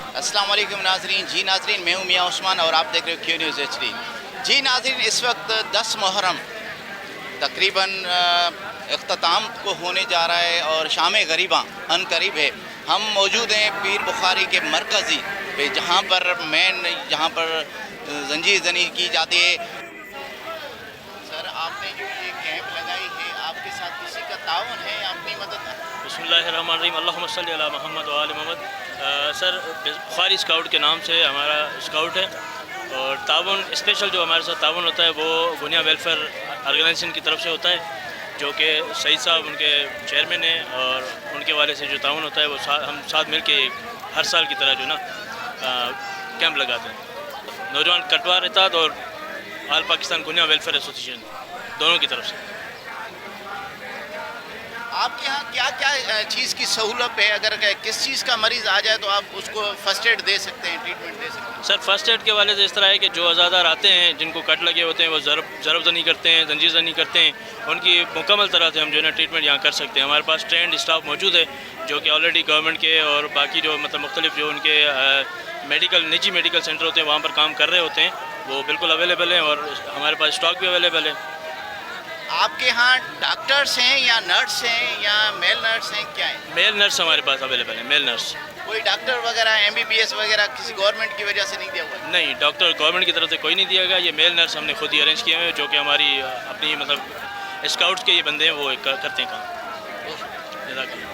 अस्सलाम वालेकुम नाजरीन। जी नाजरीन, मैं हूँ मियाँ उस्मान और आप देख रहे हो क्यू न्यूज़ HD। जी नाजरीन, इस वक्त 10 मुहर्रम तकरीबन इख्तिताम को होने जा रहा है और शाम गरीबा अन करीब है। हम मौजूद हैं पीर बुखारी के मरकज़ी पे, जहाँ पर जहाँ पर जंजीर जनी की जाती है। सर, आपने जो ये कैंप लगाई है, आपके साथ किसी का ताउन है या अपनी मदद? बिस्मिल्लाहिर्रहमानिर्रहीम, अल्लाहुम्मा सल्ली अला मोहम्मद व आले मोहम्मद। सर, बुखारी स्काउट के नाम से हमारा स्काउट है और ताउन स्पेशल जो हमारे साथ ताउन होता है वो गुनिया वेलफेयर ऑर्गेनाइजेशन की तरफ से होता है, जो कि सईद साहब उनके चेयरमैन हैं और उनके वाले से जो ताउन होता है वो हम साथ मिल के हर साल की तरह जो ना कैंप लगाते हैं। नौजवान कटवार इत्तेहाद और आल पाकिस्तान गुनिया वेलफेयर एसोसिएशन दोनों की तरफ से। आपके यहाँ क्या क्या चीज़ की सहूलत है? अगर किस चीज़ का मरीज़ आ जाए तो आप उसको फ़र्स्ट एड दे सकते हैं, ट्रीटमेंट दे सकते हैं? सर, फर्स्ट एड के वाले से इस तरह है कि जो अज़ादार आते हैं, जिनको कट लगे होते हैं, वो ज़रब ज़नी करते हैं, जंजीर ज़नी करते हैं, उनकी मुकम्मल तरह से हम जो है ना ट्रीटमेंट यहाँ कर सकते हैं। हमारे पास ट्रेंड स्टाफ मौजूद है जो कि ऑलरेडी गवर्नमेंट के और बाकी जो मतलब मुख्तलिफ जो उनके निजी मेडिकल सेंटर होते हैं वहाँ पर काम कर रहे होते हैं, वो बिल्कुल अवेलेबल हैं और हमारे पास स्टॉक भी अवेलेबल है। आपके यहाँ डॉक्टर्स हैं या नर्स हैं या मेल नर्स हैं, क्या है? मेल नर्स हमारे पास अवेलेबल है, मेल नर्स। कोई डॉक्टर वगैरह MBBS वगैरह किसी गवर्नमेंट की वजह से नहीं दिया हुआ? नहीं, डॉक्टर गवर्नमेंट की तरफ से कोई नहीं दिया गया। ये मेल नर्स हमने खुद ही अरेंज किए हैं, जो कि हमारी अपनी मतलब स्काउट्स के ये बंदे हैं, वो करते हैं काम। जज़ाकल्लाह।